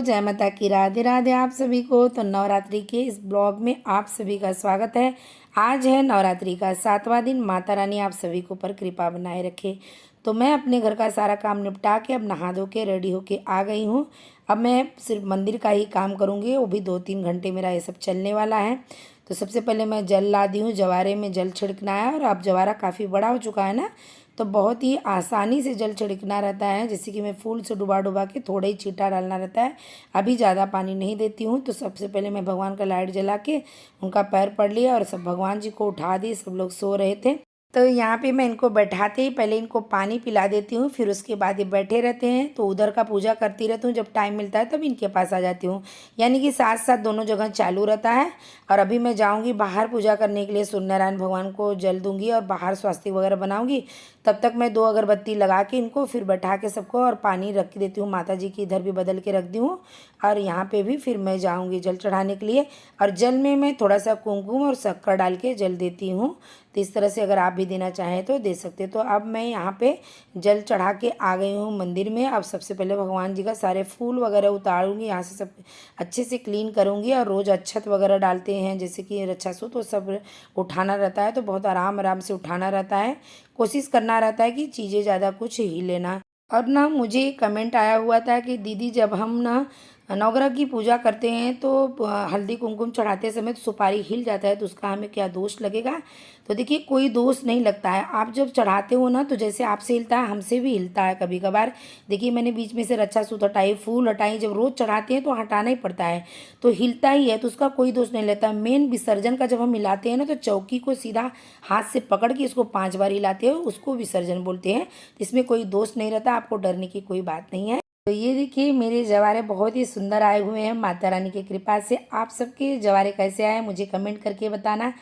जय माता की, राधे राधे आप सभी को। तो नवरात्रि के इस ब्लॉग में आप सभी का स्वागत है। आज है नवरात्रि का 7वां दिन। माता रानी आप सभी को पर कृपा बनाए रखे। तो मैं अपने घर का सारा काम निपटा के अब नहा धो के रेडी होके आ गई हूँ। अब मैं सिर्फ मंदिर का ही काम करूँगी, वो भी 2-3 घंटे मेरा ये सब चलने वाला है। तो सबसे पहले मैं जल ला दी हूँ, जवारे में जल छिड़कना है। और अब जवारा काफ़ी बड़ा हो चुका है ना, तो बहुत ही आसानी से जल छिड़कना रहता है। जैसे कि मैं फूल से डुबा डुबा के थोड़ा ही छींटा डालना रहता है, अभी ज़्यादा पानी नहीं देती हूँ। तो सबसे पहले मैं भगवान का लाइट जला के उनका पैर पड़ लिया और सब भगवान जी को उठा दी। सब लोग सो रहे थे, तो यहाँ पे मैं इनको बैठाते ही पहले इनको पानी पिला देती हूँ, फिर उसके बाद ये बैठे रहते हैं। तो उधर का पूजा करती रहती हूँ, जब टाइम मिलता है तब इनके पास आ जाती हूँ। यानी कि साथ साथ दोनों जगह चालू रहता है। और अभी मैं जाऊँगी बाहर पूजा करने के लिए, सूर्यनारायण भगवान को जल दूँगी और बाहर स्वास्तिक वगैरह बनाऊँगी। तब तक मैं 2 अगरबत्ती लगा के इनको फिर बैठा के सबको और पानी रख देती हूँ। माता जी की इधर भी बदल के रख दी हूँ और यहाँ पे भी फिर मैं जाऊँगी जल चढ़ाने के लिए। और जल में मैं थोड़ा सा कुमकुम और शक्कर डाल के जल देती हूँ। तो इस तरह से अगर आप भी देना चाहें तो दे सकते। तो अब मैं यहाँ पे जल चढ़ा के आ गई हूँ मंदिर में। अब सबसे पहले भगवान जी का सारे फूल वगैरह उतारूँगी, यहाँ से सब अच्छे से क्लीन करूँगी। और रोज़ अक्षत वगैरह डालते हैं, जैसे कि रक्षासूत, तो सब उठाना रहता है। तो बहुत आराम आराम से उठाना रहता है, कोशिश करना रहता है कि चीज़ें ज़्यादा कुछ ही लेना। और ना मुझे कमेंट आया हुआ था कि दीदी जब हम ना नवग्रह की पूजा करते हैं तो हल्दी कुमकुम चढ़ाते समय तो सुपारी हिल जाता है, तो उसका हमें क्या दोष लगेगा? तो देखिए, कोई दोष नहीं लगता है। आप जब चढ़ाते हो ना, तो जैसे आपसे हिलता है हमसे भी हिलता है कभी कभार। देखिए, मैंने बीच में से रक्षा सूत हटाई, फूल हटाई। जब रोज़ चढ़ाते हैं तो हटाना ही पड़ता है, तो हिलता ही है, तो उसका कोई दोष नहीं लेता। मेन विसर्जन का जब हम हिलाते हैं ना, तो चौकी को सीधा हाथ से पकड़ के इसको 5 बार हिलाते हैं, उसको विसर्जन बोलते हैं। इसमें कोई दोष नहीं रहता, आपको डरने की कोई बात नहीं है। तो ये देखिए, मेरे जवारे बहुत ही सुंदर आए हुए हैं माता रानी की कृपा से। आप सबके जवारे कैसे आए मुझे कमेंट करके बताना।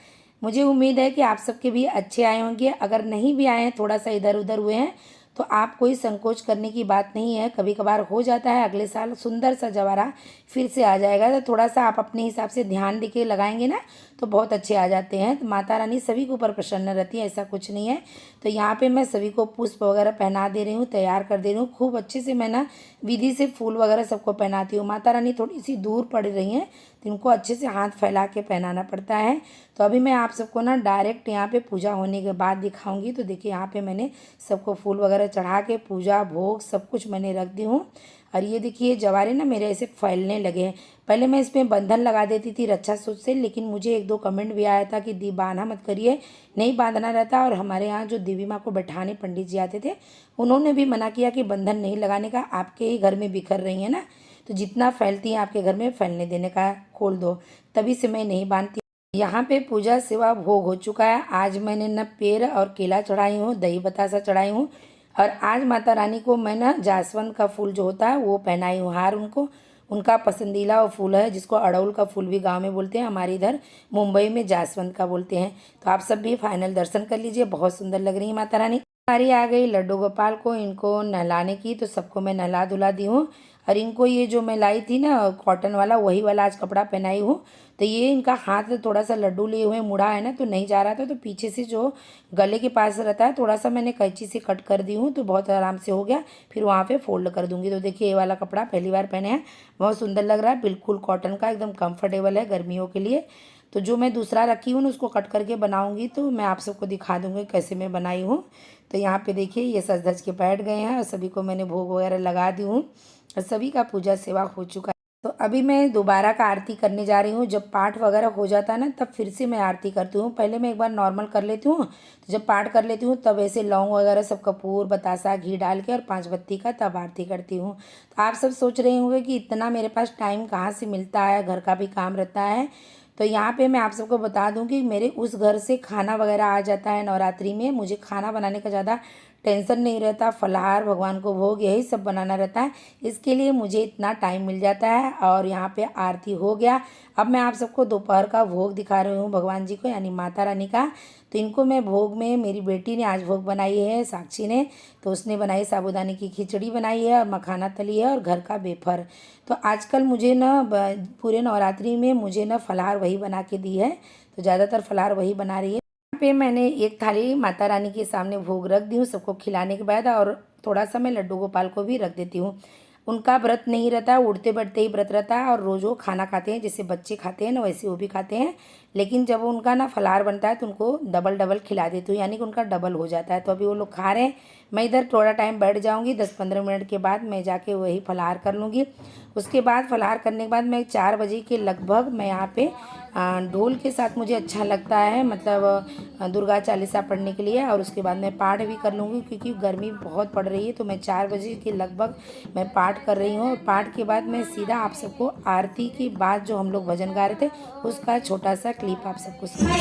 मुझे उम्मीद है कि आप सबके भी अच्छे आए होंगे। अगर नहीं भी आए हैं, थोड़ा सा इधर उधर हुए हैं, तो आप कोई संकोच करने की बात नहीं है। कभी कभार हो जाता है, अगले साल सुंदर सा जवारा फिर से आ जाएगा। तो थोड़ा सा आप अपने हिसाब से ध्यान दे के लगाएंगे ना, तो बहुत अच्छे आ जाते हैं। तो माता रानी सभी के ऊपर प्रसन्न रहती है, ऐसा कुछ नहीं है। तो यहाँ पे मैं सभी को पुष्प वगैरह पहना दे रही हूँ, तैयार कर दे रही हूँ। खूब अच्छे से मैं ना विधि से फूल वगैरह सबको पहनाती हूँ। माता रानी थोड़ी सी दूर पड़ रही हैं, तो इनको अच्छे से हाथ फैला के पहनाना पड़ता है। तो अभी मैं आप सबको ना डायरेक्ट यहाँ पे पूजा होने के बाद दिखाऊंगी। तो देखिए, यहाँ पे मैंने सबको फूल वगैरह चढ़ा के पूजा भोग सब कुछ मैंने रख दी हूँ। और ये देखिए, जवारे ना मेरे ऐसे फैलने लगे हैं। पहले मैं इसमें बंधन लगा देती थी रक्षा सूत से, लेकिन मुझे 1-2 कमेंट भी आया था कि दी बांधा मत करिए, नहीं बांधना रहता। और हमारे यहाँ जो देवी माँ को बैठाने पंडित जी आते थे, उन्होंने भी मना किया कि बंधन नहीं लगाने का। आपके ही घर में बिखर रही है ना, तो जितना फैलती है आपके घर में फैलने देने का, खोल दो। तभी से मैं नहीं बांधती। यहाँ पे पूजा सेवा भोग हो चुका है। आज मैंने न पेड़ और केला चढ़ाई हूँ, दही बतासा चढ़ाई हूँ। और आज माता रानी को मैं ना जासवंत का फूल जो होता है वो पहनाई हूँ, हार उनको। उनका पसंदीदा वो फूल है, जिसको अड़उल का फूल भी गांव में बोलते हैं, हमारे इधर मुंबई में जासवंत का बोलते हैं। तो आप सब भी फाइनल दर्शन कर लीजिए, बहुत सुंदर लग रही है माता रानी। बारी आ गई लड्डू गोपाल को इनको नहलाने की, तो सबको मैं नहला धुला दी हूँ। और इनको ये जो मैं लाई थी ना कॉटन वाला, वही वाला आज कपड़ा पहनाई हूँ। तो ये इनका हाथ थोड़ा सा लड्डू लिए हुए मुड़ा है ना, तो नहीं जा रहा था। तो पीछे से जो गले के पास रहता है, थोड़ा सा मैंने कैंची से कट कर दी हूँ, तो बहुत आराम से हो गया। फिर वहाँ पे फोल्ड कर दूँगी। तो देखिए, ये वाला कपड़ा पहली बार पहने हैं, बहुत सुंदर लग रहा है, बिल्कुल कॉटन का, एकदम कंफर्टेबल है गर्मियों के लिए। तो जो मैं दूसरा रखी हूँ ना, उसको कट करके बनाऊँगी, तो मैं आप सबको दिखा दूँगी कैसे मैं बनाई हूँ। तो यहाँ पे देखिए, ये सज धज के बैठ गए हैं और सभी को मैंने भोग वगैरह लगा दी हूँ और सभी का पूजा सेवा हो चुका है। तो अभी मैं दोबारा का आरती करने जा रही हूँ। जब पाठ वगैरह हो जाता है ना, तब फिर से मैं आरती करती हूँ। पहले मैं एक बार नॉर्मल कर लेती हूँ, तो जब पाठ कर लेती हूँ तब ऐसे लौंग वगैरह सब कपूर बतासा घी डाल के और 5 बत्ती का तब आरती करती हूँ। तो आप सब सोच रहे होंगे कि इतना मेरे पास टाइम कहाँ से मिलता है, घर का भी काम रहता है। तो यहाँ पे मैं आप सबको बता दूं कि मेरे उस घर से खाना वगैरह आ जाता है नवरात्रि में। मुझे खाना बनाने का ज़्यादा टेंशन नहीं रहता, फलाहार भगवान को भोग यही सब बनाना रहता है, इसके लिए मुझे इतना टाइम मिल जाता है। और यहाँ पे आरती हो गया। अब मैं आप सबको दोपहर का भोग दिखा रही हूँ भगवान जी को, यानी माता रानी का। तो इनको मैं भोग में, मेरी बेटी ने आज भोग बनाई है, साक्षी ने। तो उसने बनाई साबूदाने की खिचड़ी बनाई है और मखाना तली है और घर का वेफर। तो आजकल मुझे ना पूरे नवरात्रि में मुझे ना फलाहार वही बना के दी है, तो ज़्यादातर फलाहार वही बना रही है। यहाँ पे मैंने एक थाली माता रानी के सामने भोग रख दी हूँ सबको खिलाने के बाद, और थोड़ा सा मैं लड्डू गोपाल को भी रख देती हूँ। उनका व्रत नहीं रहता, उठते बैठते ही व्रत रहता है और रोज़ वो खाना खाते हैं, जैसे बच्चे खाते हैं ना वैसे वो भी खाते हैं। लेकिन जब उनका ना फलाहार बनता है तो उनको डबल डबल खिला देती हूँ, यानी कि उनका डबल हो जाता है। तो अभी वो लोग खा रहे हैं, मैं इधर थोड़ा टाइम बैठ जाऊँगी, 10-15 मिनट के बाद मैं जाके वही फलाहार कर लूँगी। उसके बाद फलाहार करने के बाद मैं 4 बजे के लगभग मैं यहाँ पे ढोल के साथ मुझे अच्छा लगता है, मतलब दुर्गा चालीसा पढ़ने के लिए, और उसके बाद मैं पाठ भी कर लूँगी क्योंकि गर्मी बहुत पड़ रही है। तो मैं 4 बजे के लगभग मैं पाठ कर रही हूँ, और पाठ के बाद मैं सीधा आप सबको आरती के बाद जो हम लोग भजन गा रहे थे उसका छोटा सा क्लिप आप सबको छोटा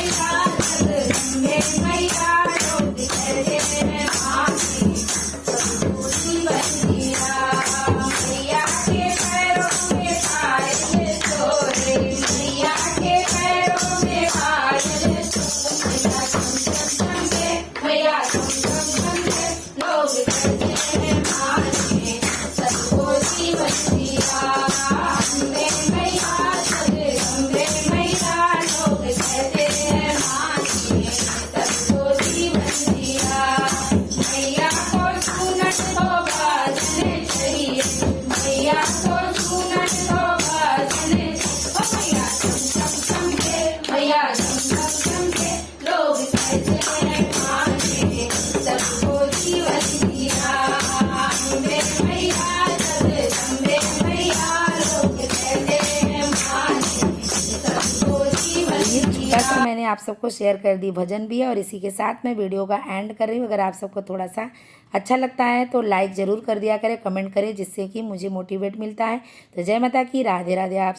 सा मैंने आप सबको शेयर कर दी, भजन भी है, और इसी के साथ मैं वीडियो का एंड कर रही हूँ। अगर आप सबको थोड़ा सा अच्छा लगता है तो लाइक ज़रूर कर दिया करें, कमेंट करें, जिससे कि मुझे मोटिवेट मिलता है। तो जय माता की, राधे राधे। आप